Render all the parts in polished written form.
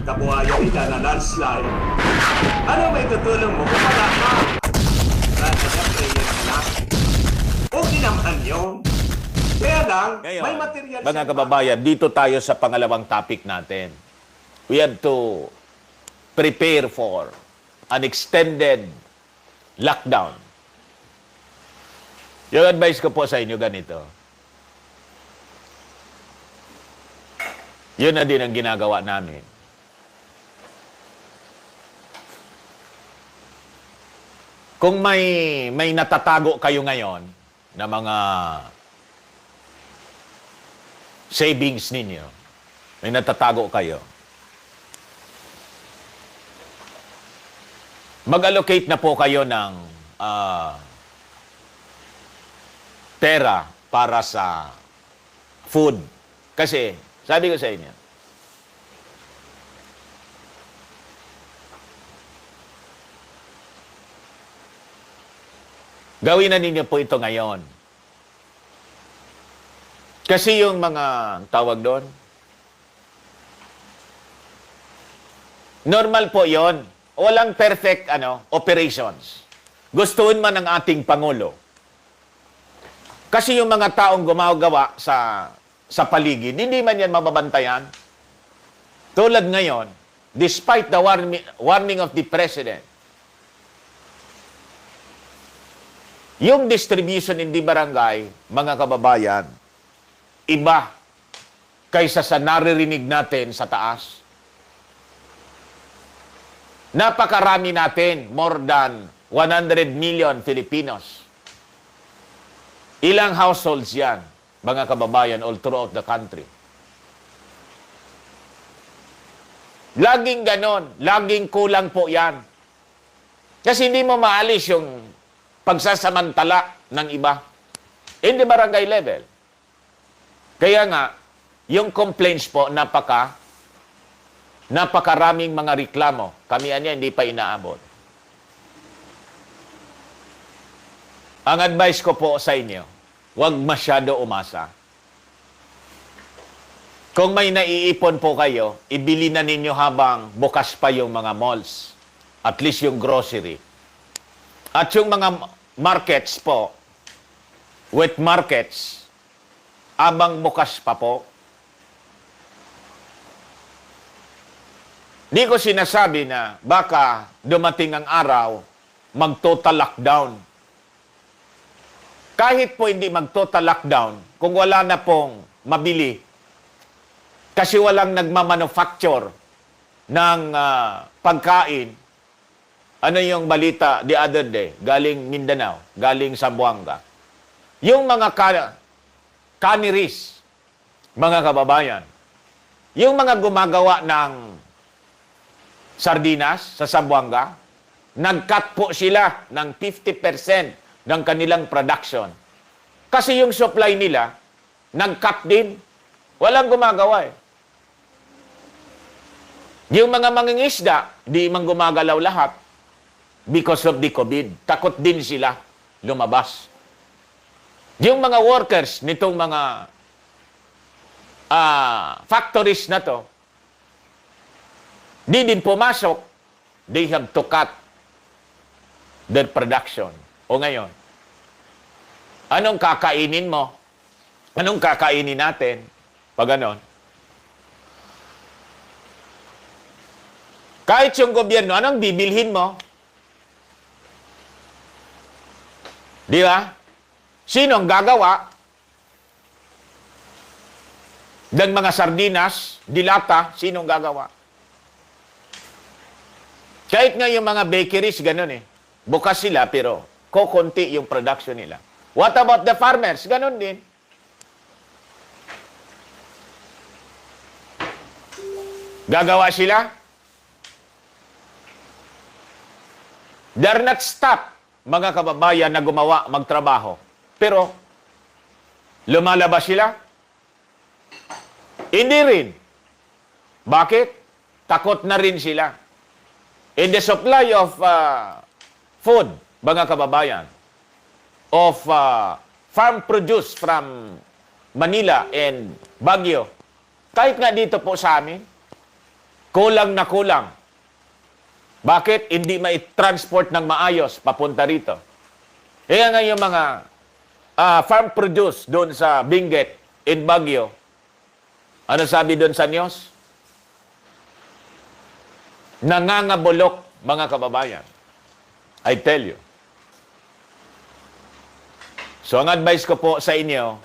kabuhayan nila na landslide. Ano may tutulong mo kung wala ka? Rada na prayer na. Okay naman yun. Kaya lang, Ngayon, may material mga kababayan, dito tayo sa pangalawang topic natin. We have to prepare for an extended lockdown. Yung advice ko po sa inyo ganito. Yun na din ang ginagawa namin. Kung may natatago kayo ngayon na mga savings ninyo, may natatago kayo, mag-allocate na po kayo ng pera para sa food. Kasi, sabi ko sa inyo, gawin na ninyo po ito ngayon. Kasi yung mga tawag doon, normal po yon. Walang perfect operations. Gustuin man ng ating Pangulo. Kasi yung mga taong gumagawa sa paligid, hindi man yan mababantayan. Tulad ngayon, despite the warning of the President, yung distribution in the barangay, mga kababayan, iba kaysa sa naririnig natin sa taas. Napakarami natin, more than 100 million Filipinos. Ilang households yan, mga kababayan, all throughout the country. Laging ganon, laging kulang po yan. Kasi hindi mo maalis yung pagsasamantala ng iba in the barangay level. Kaya nga, yung complaints po, napakaraming mga reklamo. Kami hindi pa inaabot. Ang advice ko po sa inyo, huwag masyado umasa. Kung may naiipon po kayo, ibili na ninyo habang bukas pa yung mga malls. At least yung grocery. At yung mga markets po, wet markets, abang bukas pa po. Di ko sinasabi na baka dumating ang araw, mag-total lockdown. Kahit po hindi mag-total lockdown, kung wala na pong mabili, kasi walang nagmamanufacture ng pagkain, ano yung balita the other day, galing Mindanao, galing Zamboanga. Yung mga canneries, mga kababayan, yung mga gumagawa ng sardinas sa Zamboanga, nag-cut po sila ng 50% ng kanilang production. Kasi yung supply nila, nag-cut din. Walang gumagawa eh. Yung mga mangingisda, di man gumagalaw lahat because of the COVID. Takot din sila lumabas. Yung mga workers nitong mga factories na to, di din pumasok, they have to cut their production. O ngayon, anong kakainin mo? Anong kakainin natin? Pag ganon. Kahit yung gobyerno, anong bibilhin mo? Di ba? Sino ang gagawa? Ng mga sardinas, dilata, sino ang gagawa? Kahit nga yung mga bakeries, ganun eh. Bukas sila, pero kokonti yung production nila. What about the farmers? Ganun din. Gagawa sila? They're not stop, mga kababayan na gumawa, magtrabaho. Pero, lumalabas sila? Hindi rin. Bakit? Takot na rin sila. In the supply of food, mga kababayan, of farm produce from Manila and Baguio, kahit nga dito po sa amin, Kulang na kulang. Bakit? Hindi mai-transport ng maayos papunta rito. Kaya nga yung mga farm produce doon sa Benguet in Baguio, ano sabi doon sa news? Nangangabulok, mga kababayan. I tell you. So, ang advice ko po sa inyo,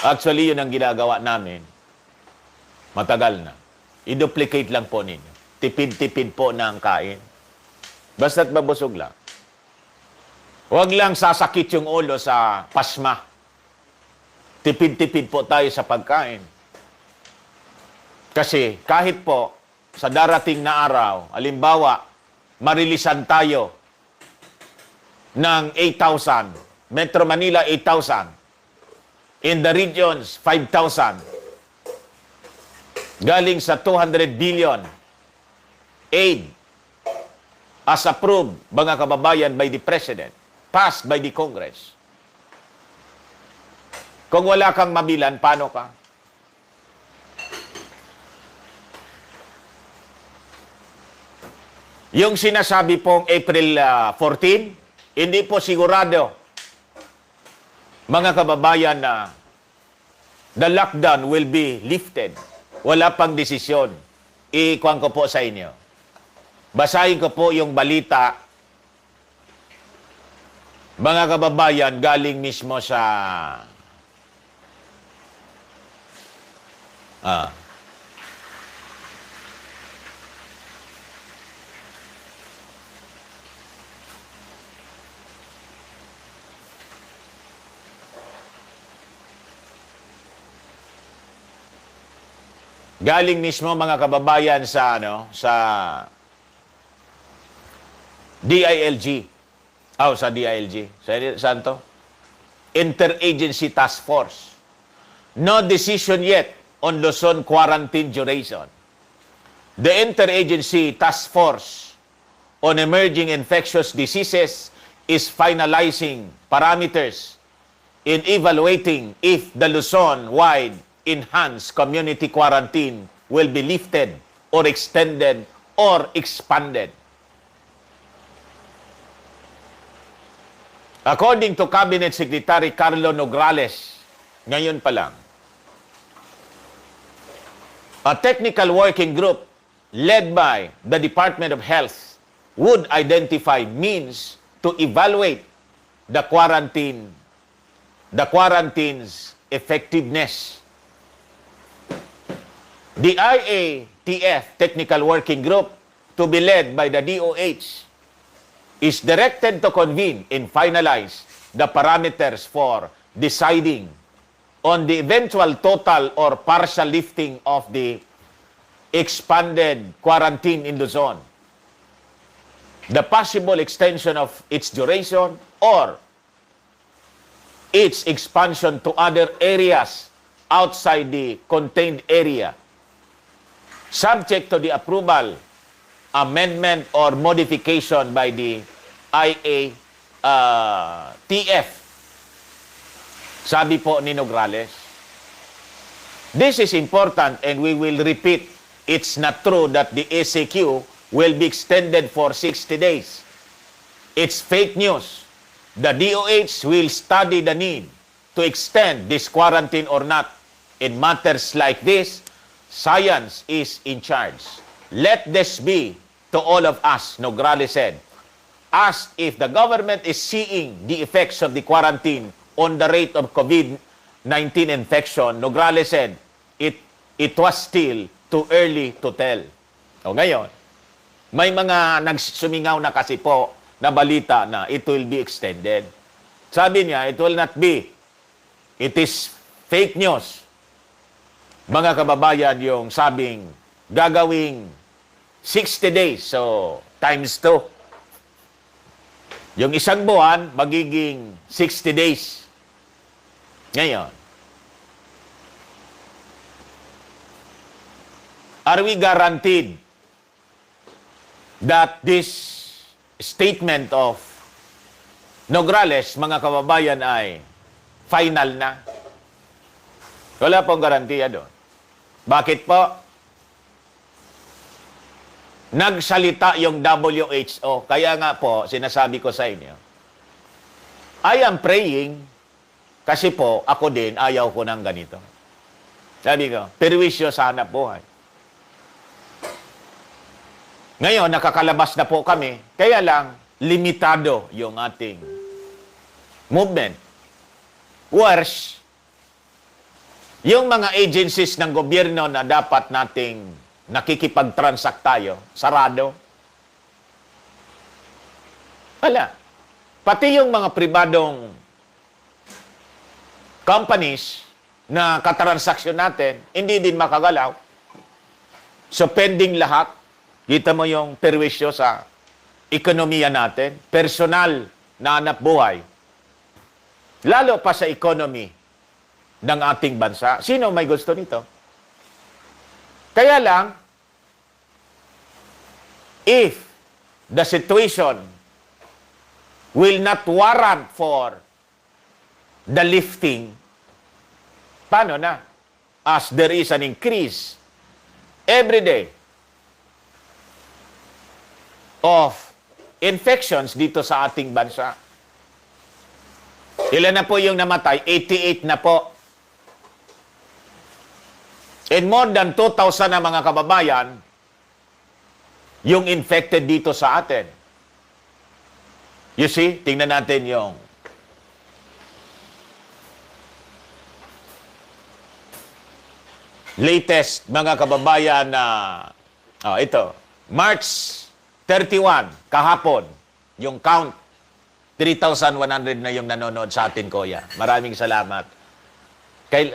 actually, yun ang ginagawa namin. Matagal na. I-duplicate lang po ninyo. Tipid-tipid po na ang kain. Basta't mabusog lang. Huwag lang sasakit yung ulo sa pasma. Tipid-tipid po tayo sa pagkain. Kasi kahit po sa darating na araw, halimbawa, marilisan tayo ng 8,000, Metro Manila 8,000, in the regions 5,000, galing sa 200 billion aid as approved, mga kababayan, by the President, passed by the Congress. Kung wala kang mabilan, paano ka? Yung sinasabi pong April 14, hindi po sigurado, mga kababayan, na the lockdown will be lifted. Wala pang desisyon. Ikuhan ko po sa inyo. Basahin ko po yung balita, mga kababayan, galing mismo sa galing mismo, mga kababayan, sa DILG. Sa DILG. Saan to? Interagency Task Force. No decision yet on Luzon quarantine duration. The Interagency Task Force on Emerging Infectious Diseases is finalizing parameters in evaluating if the Luzon-wide enhanced community quarantine will be lifted or extended or expanded. According to Cabinet Secretary Carlo Nograles, ngayon pa lang, a technical working group led by the Department of Health would identify means to evaluate the quarantine's effectiveness. The IATF Technical Working Group, to be led by the DOH, is directed to convene and finalize the parameters for deciding on the eventual total or partial lifting of the expanded quarantine in Luzon, the possible extension of its duration, or its expansion to other areas outside the contained area, subject to the approval, amendment, or modification by the IATF. Sabi po ni Nograles. This is important and we will repeat. It's not true that the ACQ will be extended for 60 days. It's fake news. The DOH will study the need to extend this quarantine or not. In matters like this, science is in charge. Let this be to all of us, Nograles said. Asked if the government is seeing the effects of the quarantine on the rate of COVID-19 infection, Nograles said, it was still too early to tell. O ngayon, may mga nagsumingaw na kasi po na balita na it will be extended. Sabi niya, it will not be. It is fake news. Mga kababayan, yung sabing gagawing 60 days, so times 2. Yung isang buwan, magiging 60 days. Ngayon, are we guaranteed that this statement of Nograles, mga kababayan, ay final na? Wala pong garantiya doon. Bakit po? nagsalita yung WHO. Kaya nga po, sinasabi ko sa inyo, I am praying kasi po, ako din, ayaw ko ng ganito. Sabi ko, perwisyo sa hanap buhay. Ngayon, nakakalabas na po kami, kaya lang, limitado yung ating movement. Worse, yung mga agencies ng gobyerno na dapat nating nakikipag-transact tayo, sarado. Wala. Pati yung mga pribadong companies na katransaksyon natin, hindi din makagalaw. So, pending lahat. Kita mo yung perwisyo sa ekonomiya natin, personal na hanap buhay. Lalo pa sa economy ng ating bansa. Sino may gusto nito? Kaya lang, if the situation will not warrant for the lifting, paano na? As there is an increase every day of infections dito sa ating bansa. Ilan na po yung namatay? 88 na po. And more than 2,000 na mga kababayan yung infected dito sa atin. You see, tingnan natin yung latest mga kababayan na ito, March 31, kahapon, yung count, 3,100 na yung nanonood sa atin, Kuya. Maraming salamat.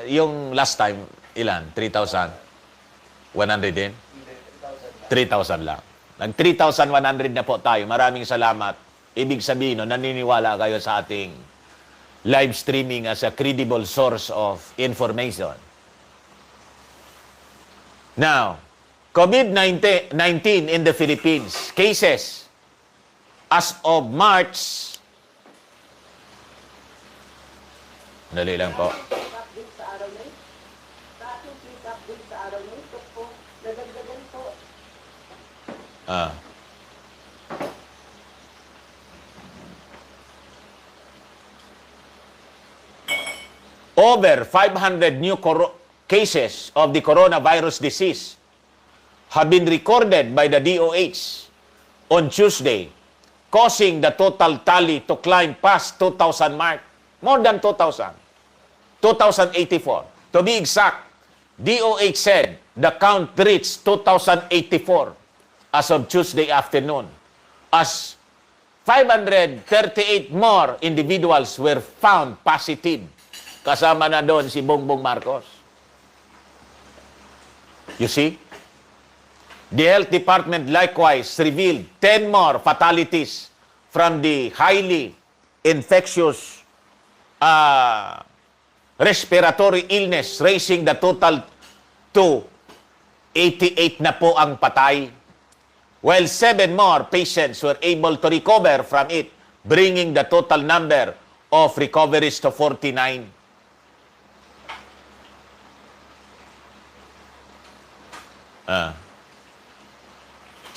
Yung last time, ilan? 3,100 din? 3,000 lang. Nag 3,100 na po tayo. Maraming salamat. Ibig sabihin, no, naniniwala kayo sa ating live streaming as a credible source of information. Now, COVID-19 in the Philippines, cases as of March, dali lang po. Over 500 new cases of the coronavirus disease have been recorded by the DOH on Tuesday, causing the total tally to climb past 2,000 mark. More than 2,000. 2,084. To be exact, DOH said the count reached 2,084 as of Tuesday afternoon, as 538 more individuals were found positive. Kasama na doon si Bongbong Marcos. You see? The Health Department likewise revealed 10 more fatalities from the highly infectious respiratory illness, raising the total to 88 na po ang patay, while 7 more patients were able to recover from it, bringing the total number of recoveries to 49.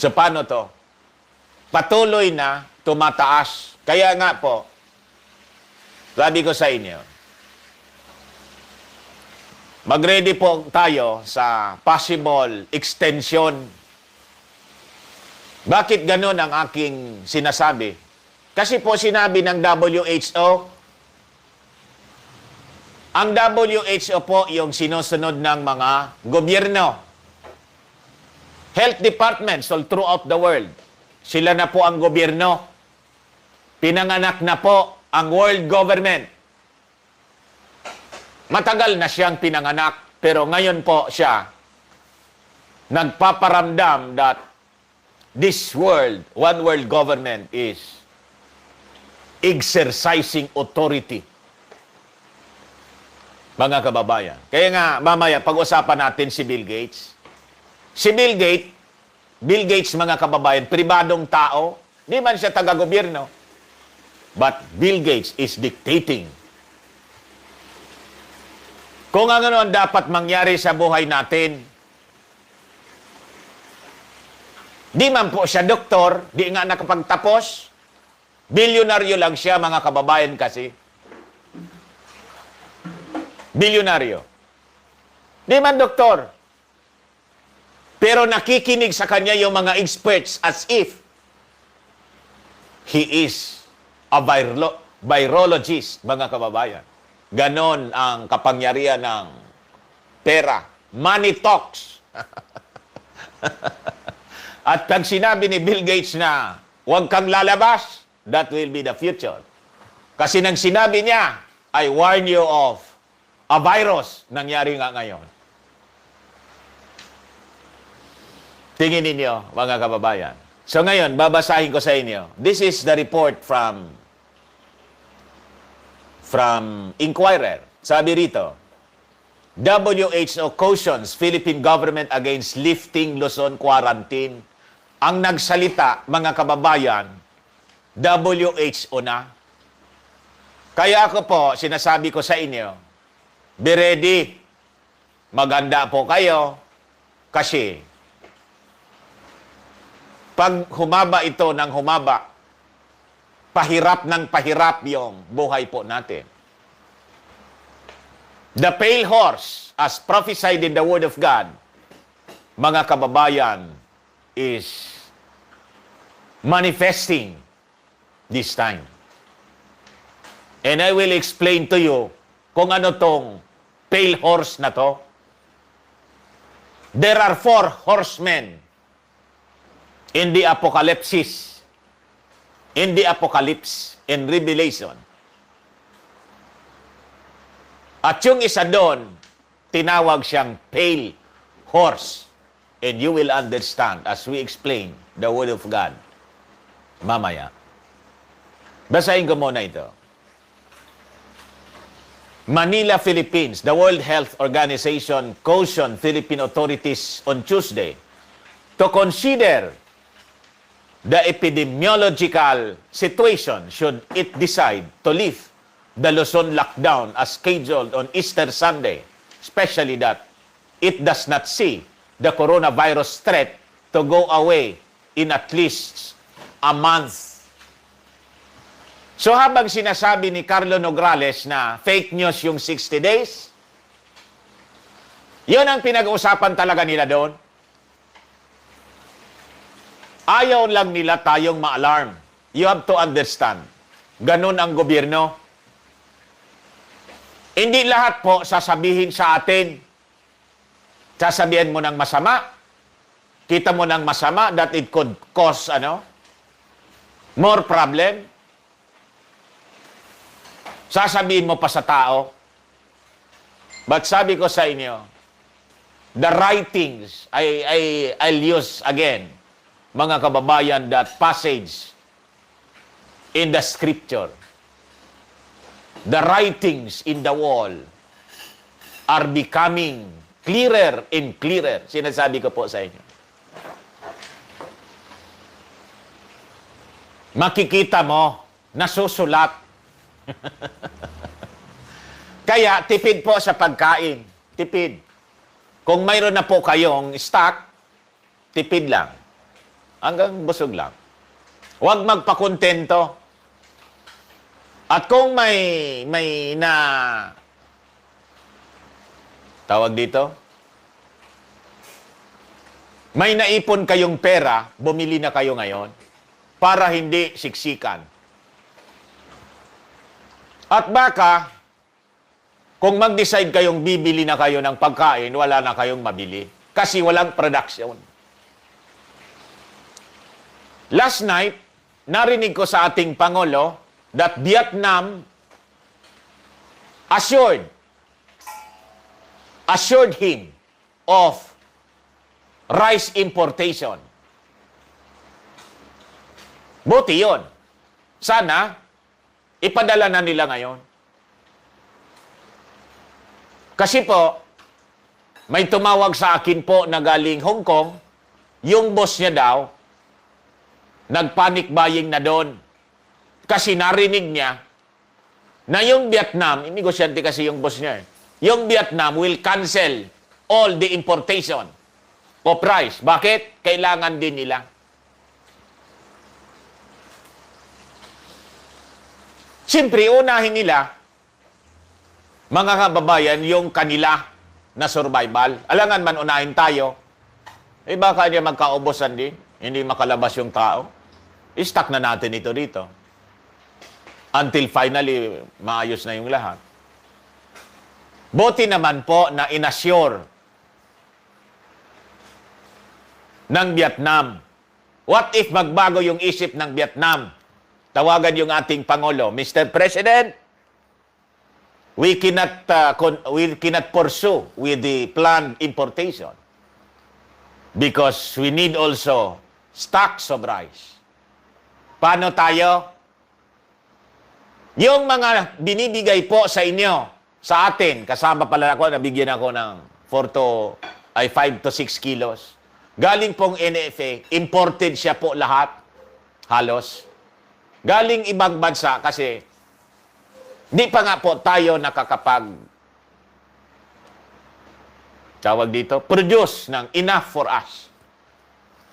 So, paano to? Patuloy na tumataas. Kaya nga po, sabi ko sa inyo, mag-ready po tayo sa possible extension. Bakit ganun ang aking sinasabi? Kasi po sinabi ng WHO, ang WHO po yung sinusunod ng mga gobyerno. Health departments all throughout the world. Sila na po ang gobyerno. Pinanganak na po ang world government. Matagal na siyang pinanganak, pero ngayon po siya nagpaparamdam that this world, one world government is exercising authority. Mga kababayan. Kaya nga, mamaya, pag-usapan natin si Bill Gates. Si Bill Gates, mga kababayan, pribadong tao, di man siya taga-gobyerno. But Bill Gates is dictating. Kung ano ang dapat mangyari sa buhay natin, Di man po siya doktor, di nga nakapagtapos. Bilyonaryo lang siya, mga kababayan kasi. Bilyonaryo. Di man doktor. Pero nakikinig sa kanya yung mga experts as if he is a virologist, mga kababayan. Ganon ang kapangyarihan ng pera. Money talks. At pag sinabi ni Bill Gates na huwag kang lalabas, that will be the future. Kasi nang sinabi niya, I warn you of a virus, nangyari nga ngayon. Tingin ninyo, mga kababayan. So ngayon, babasahin ko sa inyo. This is the report from Inquirer. Sabi rito, WHO cautions Philippine government against lifting Luzon quarantine. Ang nagsalita, mga kababayan, WHO na. Kaya ako po, sinasabi ko sa inyo, be ready. Maganda po kayo. Kasi, pag humaba ito ng humaba, pahirap ng pahirap yung buhay po natin. The pale horse, as prophesied in the Word of God, mga kababayan, is manifesting this time. And I will explain to you kung ano tong pale horse na to. There are 4 horsemen in the Apocalypse, in Revelation. At yung isa doon, tinawag siyang pale horse. And you will understand as we explain the Word of God mamaya. Basahin ko muna ito. Manila, Philippines. The World Health Organization cautioned Philippine authorities on Tuesday to consider the epidemiological situation should it decide to lift the Luzon lockdown as scheduled on Easter Sunday, especially that it does not see the coronavirus threat to go away in at least a month. So habang sinasabi ni Carlo Nograles na fake news yung 60 days, yun ang pinag-uusapan talaga nila doon. Ayaw lang nila tayong ma-alarm. You have to understand. Ganun ang gobyerno. Hindi lahat po sasabihin sa atin. Sasabihin mo ng masama. Kita mo ng masama that it could cause more problem. Sasabihin mo pa sa tao. But sabi ko sa inyo, the writings, I'll use again, mga kababayan, that passage in the scripture. The writings in the wall are becoming clearer and clearer. Sinasabi ko po sa inyo. Makikita mo, nasusulat. Kaya, tipid po sa pagkain. Tipid. Kung mayroon na po kayong stock, tipid lang. Hanggang busog lang. Huwag magpakontento. At kung may tawag dito, may naipon kayong pera, bumili na kayo ngayon para hindi siksikan. At baka, kung mag-decide kayong bibili na kayo ng pagkain, wala na kayong mabili. Kasi walang production. Last night, narinig ko sa ating Pangulo that Vietnam assured him of rice importation. Buti yun. Sana, ipadala na nila ngayon. Kasi po, may tumawag sa akin po na galing Hong Kong, yung boss niya daw, nag-panic buying na doon. Kasi narinig niya na yung Vietnam, negosyante kasi yung boss niya, yung Vietnam will cancel all the importation of rice. Bakit? Kailangan din nila. Siyempre, unahin nila, mga kababayan, yung kanila na survival. Alangan man unahin tayo, baka niya magkaubusan din, hindi makalabas yung tao. I-stuck na natin ito dito. Until finally, maayos na yung lahat. Buti naman po na inassure ng Vietnam. What if magbago yung isip ng Vietnam? Tawagan yung ating Pangulo, Mr. President, we cannot pursue with the planned importation because we need also stocks of rice. Paano tayo? Yung mga binibigay po sa inyo, sa atin, kasama pala ako, nabigyan ako ng 5 to 6 kilos. Galing pong NFA, imported siya po lahat, halos. Galing ibang bansa kasi di pa nga po tayo nakakapag produce ng enough for us.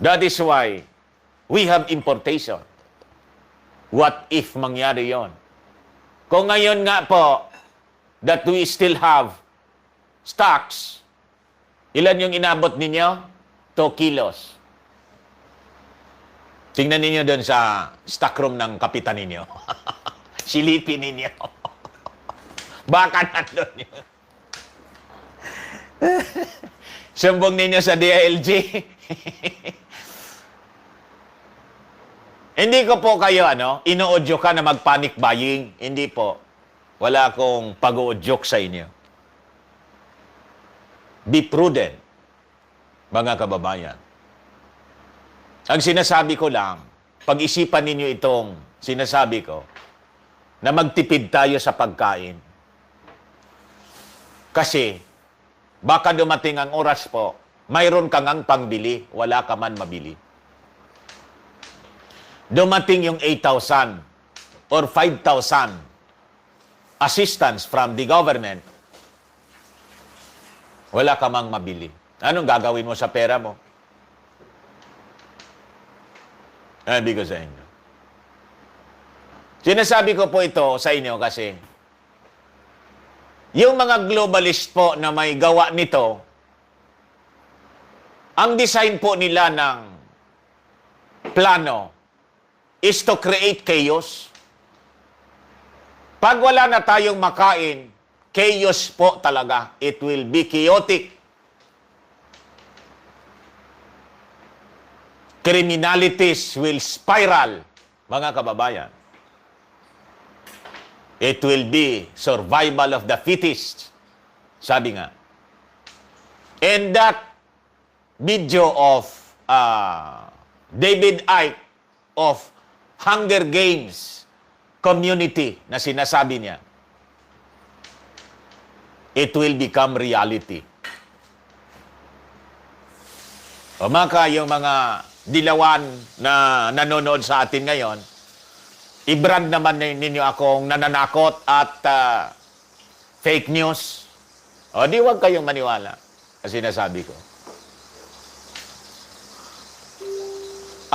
That is why we have importation. What if mangyari yon? Kung ngayon nga po that we still have stocks, ilan yung inabot ninyo? 2 kilos. Tingnan ninyo doon sa stockroom ng kapitan ninyo. Silipin ninyo. Baka nandun yun. Sumbong ninyo sa DILG. Hindi ko po kayo, ino-audio ka na mag-panic buying. Hindi po. Wala akong pag-audio sa inyo. Be prudent, mga kababayan. Ang sinasabi ko lang, pag-isipan ninyo itong sinasabi ko, na magtipid tayo sa pagkain. Kasi, baka dumating ang oras po, mayroon kang ang pangbili, wala ka man mabili. Dumating yung 8,000 or 5,000 assistance from the government, wala ka mang mabili. Anong gagawin mo sa pera mo? Sabi ko sa inyo. Sinasabi ko po ito sa inyo kasi yung mga globalist po na may gawa nito, ang design po nila ng plano is to create chaos. Pag wala na tayong makain, chaos po talaga. It will be chaotic. Criminalities will spiral, mga kababayan. It will be survival of the fittest, sabi nga. And that video of David Icke of Hunger Games community na sinasabi niya, it will become reality. O yung mga dilawan na nanonood sa atin ngayon, i-brand naman ninyo akong nananakot at fake news. O di wag kayong maniwala kasi sinasabi ko.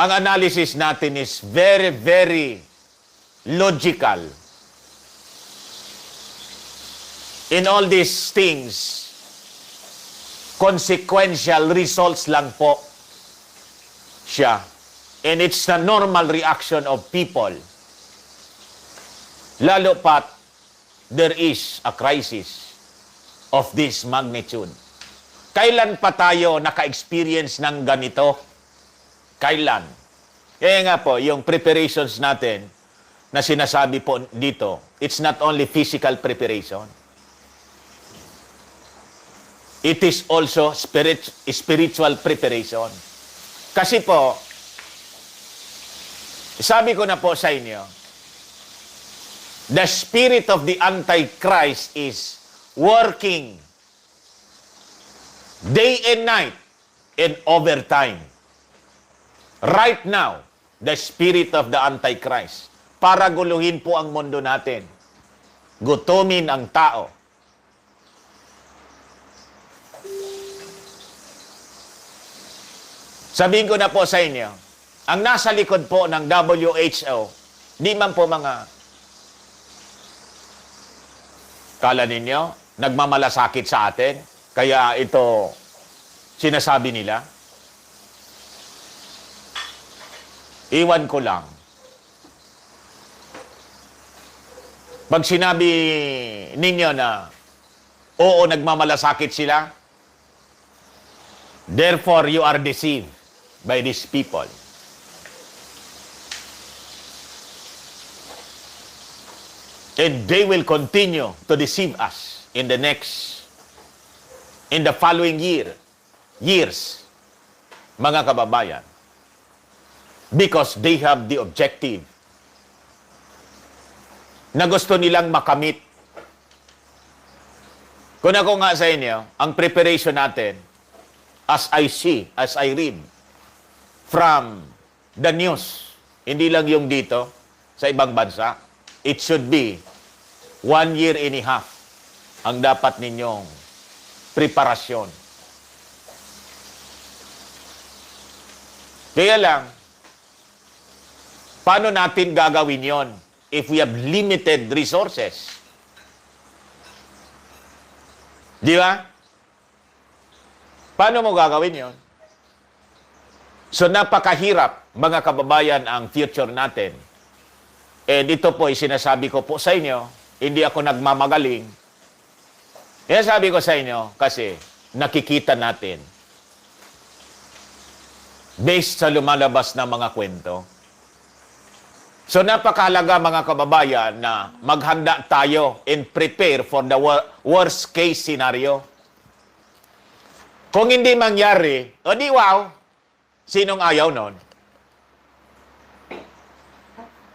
Ang analysis natin is very, very logical. In all these things, consequential results lang po siya. And it's the normal reaction of people. Lalo pat, there is a crisis of this magnitude. Kailan pa tayo naka-experience ng ganito? Kailan? Kaya nga po, yung preparations natin na sinasabi po dito, it's not only physical preparation. It is also spiritual preparation. Kasi po, sabi ko na po sa inyo, the spirit of the Antichrist is working day and night and overtime. Right now, the spirit of the Antichrist, para guluhin po ang mundo natin. Gutumin ang tao. Sabihin ko na po sa inyo, ang nasa likod po ng WHO, di man po mga Kala ninyo, nagmamalasakit sa atin, kaya ito sinasabi nila? Iwan ko lang. Pag sinabi ninyo na, oo, nagmamalasakit sila, therefore you are deceived by these people. And they will continue to deceive us in the following years, mga kababayan. Because they have the objective na gusto nilang makamit. Kung ako nga sa inyo, ang preparation natin, as I read from the news, hindi lang yung dito, sa ibang bansa, it should be 1 year and a half ang dapat ninyong preparasyon. Kaya lang, paano natin gagawin yon if we have limited resources? Di ba? Paano mo gagawin yon? So napakahirap, mga kababayan, ang future natin. And ito po ay sinasabi ko po sa inyo, hindi ako nagmamagaling. Kaya sabi ko sa inyo, kasi nakikita natin, based sa lumalabas na mga kwento. So napakahalaga, mga kababayan, na maghanda tayo and prepare for the worst case scenario. Kung hindi mangyari, o di wow, sinong ayaw nun?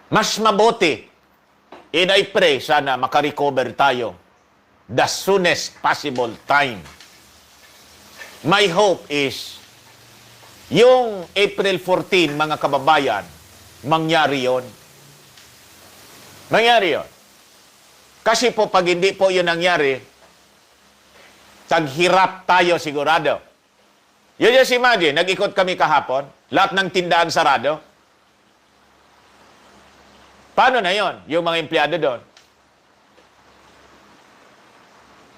Mas mabuti, and I pray, sana makarecover tayo the soonest possible time. My hope is, yung April 14, mga kababayan, mangyari yon. Mangyari yon. Kasi po, pag hindi po yun nangyari, taghirap tayo sigurado. You just imagine, nag-ikot kami kahapon, lahat ng tindahan sarado. Paano na yon? Yung mga empleyado doon.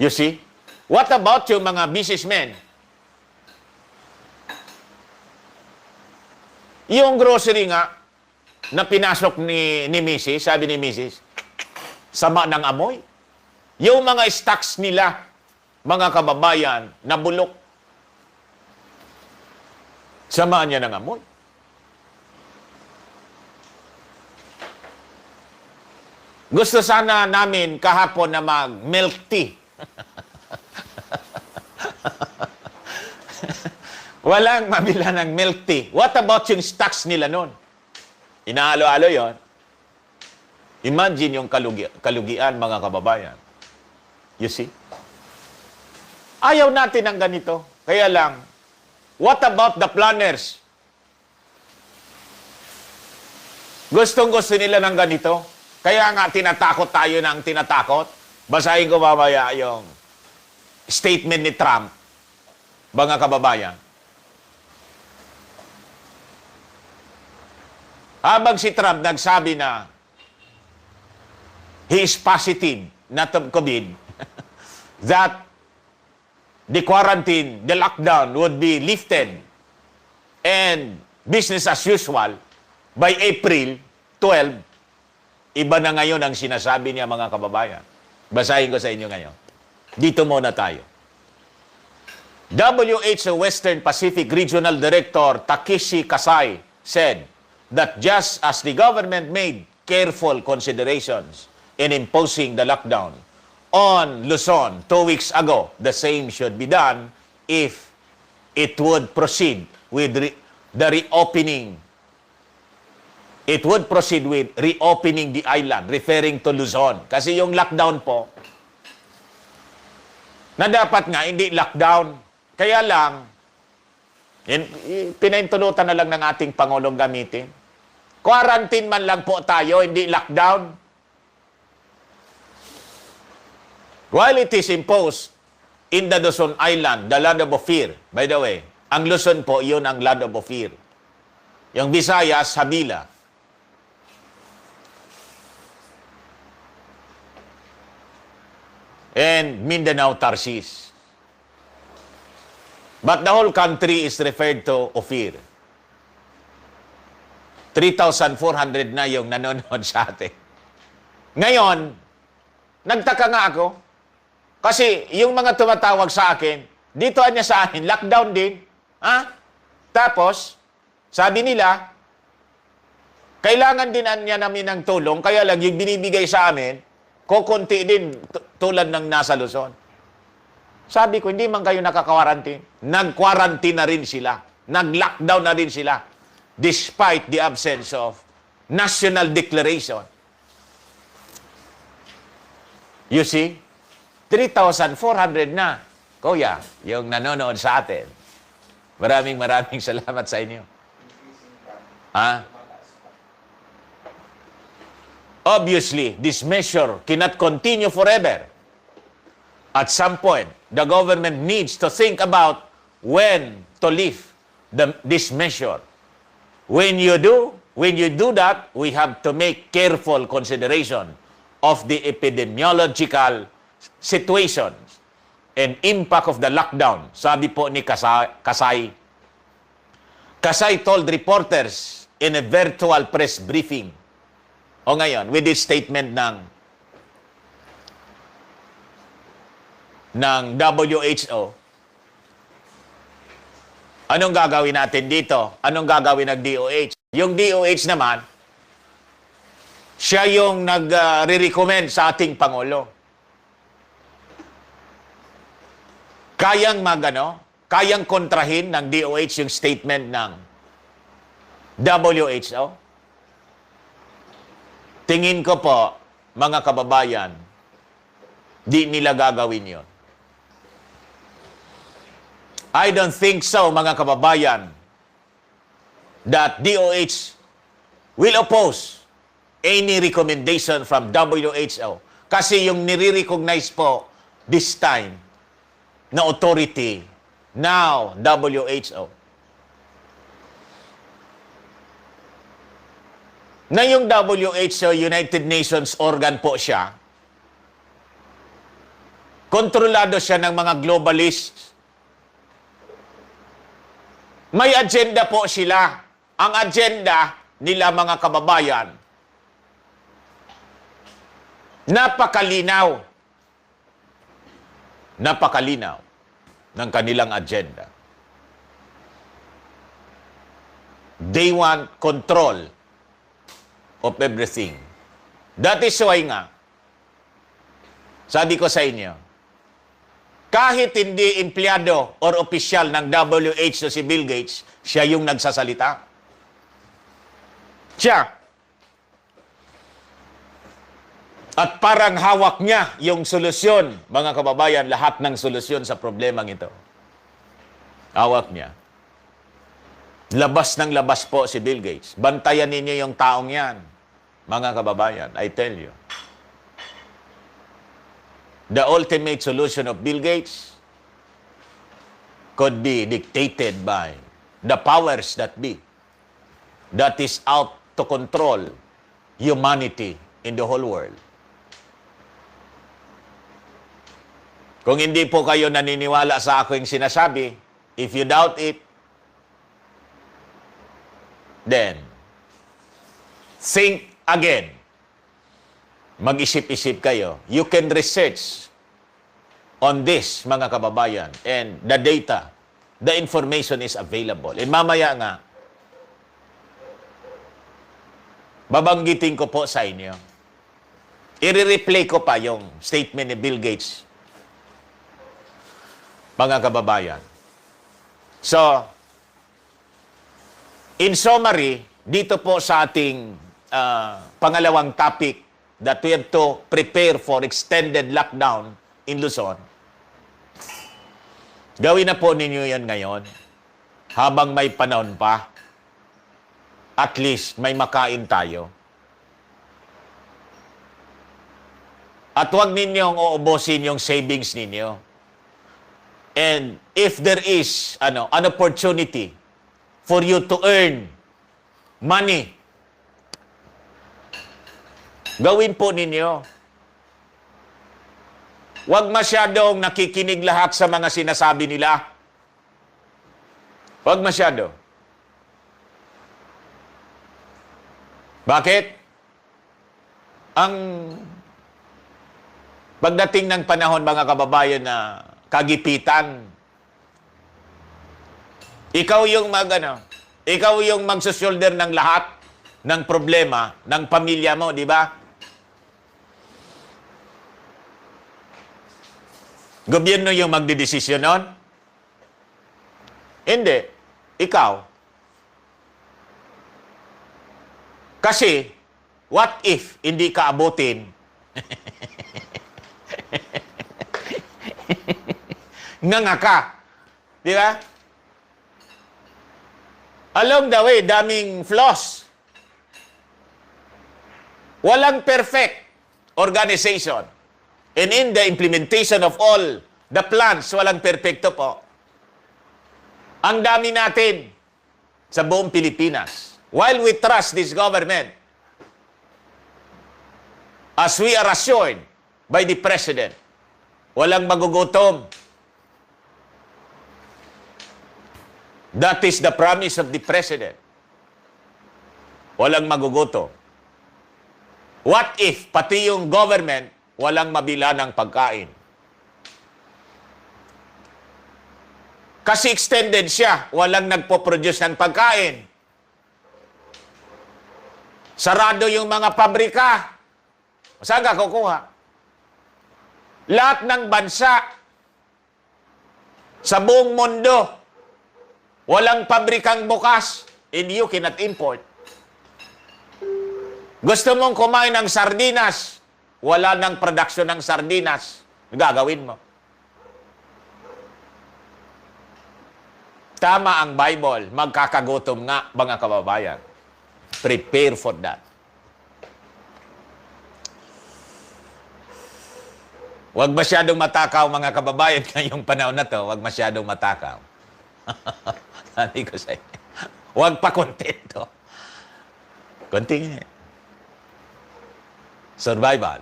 You see? What about yung mga businessmen? Yung grocery nga, na pinasok ni Mrs., sabi ni Mrs., sama ng amoy. Yung mga stocks nila, mga kababayan, nabulok. Sama niya ng amoy. Gusto sana namin kahapon na mag-milk tea. Walang mabila ng milk tea. What about yung stocks nila nun? Inaalo-alo yon. Imagine yung kalugian, mga kababayan. You see? Ayaw natin ng ganito. Kaya lang, what about the planners? Gustong-gusto nila ng ganito. Kaya nga, tinatakot tayo ng tinatakot. Basahin ko mamaya yung statement ni Trump, mga kababayan. Habang si Trump nagsabi na he is positive, not of COVID, that the quarantine, the lockdown would be lifted and business as usual by April 12, iba na ngayon ang sinasabi niya, mga kababayan. Basahin ko sa inyo ngayon. Dito muna tayo. WHO Western Pacific Regional Director Takeshi Kasai said that just as the government made careful considerations in imposing the lockdown on Luzon 2 weeks ago, the same should be done if it would proceed with the reopening. It would proceed with reopening the island, referring to Luzon. Kasi yung lockdown po, na dapat nga hindi lockdown. Kaya lang, pinaintulutan na lang ng ating Pangulong gamitin. Quarantine man lang po tayo, hindi lockdown. While it is imposed in the Luzon Island, the land of Ophir, by the way, ang Luzon po, yun ang land of Ophir. Yung Visayas, Habila. and Mindanao Tarsis. But the whole country is referred to Ophir. 3,400 na yung nanonood sa atin. Ngayon, nagtaka nga ako. Kasi yung mga tumatawag sa akin, dito niya sa akin, lockdown din. Ha? Tapos, sabi nila, kailangan din niya namin ng tulong, kaya lang yung binibigay sa amin, kukunti din tulad ng nasa Luzon. Sabi ko, hindi man kayo nakaka-quarantine. Nag-quarantine na rin sila. Nag-lockdown na rin sila. Despite the absence of national declaration. You see? 3,400 na. Kuya, yung nanonood sa atin. Maraming salamat sa inyo. Ha? Obviously, this measure cannot continue forever. At some point, the government needs to think about when to lift this measure. When you do that, we have to make careful consideration of the epidemiological situations and impact of the lockdown. Sabi po ni Kasay. Kasay told reporters in a virtual press briefing. O ngayon, with this statement ng WHO, anong gagawin natin dito? Anong gagawin ng DOH? Yung DOH naman, siya yung nagre-recommend sa ating Pangulo. Kayang kontrahin ng DOH yung statement ng WHO? Tingin ko po, mga kababayan, di nila gagawin yun. I don't think so, mga kababayan, that DOH will oppose any recommendation from WHO. Kasi yung nire-recognize po this time na authority, now WHO, na yung WHO, United Nations organ po siya, kontrolado siya ng mga globalists. May agenda po sila. Ang agenda nila, mga kababayan, napakalinaw ng kanilang agenda. They want control of everything. That is why nga, sabi ko sa inyo, kahit hindi empleyado or opisyal ng WHO si Bill Gates, siya yung nagsasalita. Siya. At parang hawak niya yung solusyon, mga kababayan, lahat ng solusyon sa problemang ito. Hawak niya. Labas ng labas po si Bill Gates. Bantayan ninyo yung taong yan, mga kababayan, I tell you. The ultimate solution of Bill Gates could be dictated by the powers that be, that is out to control humanity in the whole world. Kung hindi po kayo naniniwala sa aking sinasabi, if you doubt it, then think again. Mag-isip-isip kayo. You can research on this, mga kababayan, and the data, the information is available. And mamaya nga, babanggitin ko po sa inyo. I-replay ko pa yung statement ni Bill Gates, mga kababayan. So, in summary, dito po sa ating pangalawang topic, that we have to prepare for extended lockdown in Luzon. Gawin na po ninyo yan ngayon, habang may panahon pa. At least may makain tayo. At huwag ninyong uubusin yung savings ninyo. And if there is an opportunity for you to earn money, gawin po ninyo. Huwag masyadong nakikinig lahat sa mga sinasabi nila. Huwag masyado. Bakit? Ang pagdating ng panahon, mga kababayan, na kagipitan, ikaw yung ikaw yung magsusulder ng lahat ng problema ng pamilya mo, di ba? Gobyerno yung magdidesisyon nun? Hindi. Ikaw. Kasi, what if hindi ka abutin? Nga ka. Di ba? Along the way, daming flaws. Walang perfect organization. And in the implementation of all the plans, walang perfecto po. Ang dami natin sa buong Pilipinas. While we trust this government, as we are assured by the President, walang magugutom. That is the promise of the President. Walang magugutom. What if pati yung government walang mabila ng pagkain? Kasi extended siya, walang nagpo-produce ng pagkain. Sarado yung mga pabrika. Saan ka kukuha? Lahat ng bansa sa buong mundo, walang pabrikang bukas, and you cannot import. Gusto mong kumain ng sardinas, wala nang production ng sardinas, gagawin mo. Tama ang Bible, magkakagutom nga, mga kababayan. Prepare for that. Huwag masyadong matakaw, mga kababayan, ngayong panahon na to. Huwag masyadong matakaw. Sabi ko sa inyo. Huwag pa kontento. Konting survival.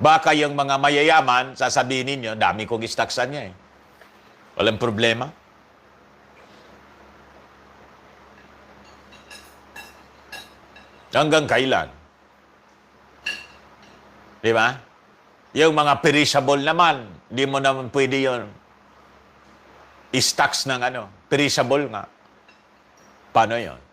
Baka yung mga mayayaman, sasabihin ninyo, dami kong istaksan niya eh. Walang problema. Hanggang kailan? Di ba? Yung mga perishable naman, di mo naman pwede yun. I-stocks ng perishable nga. Paano yun?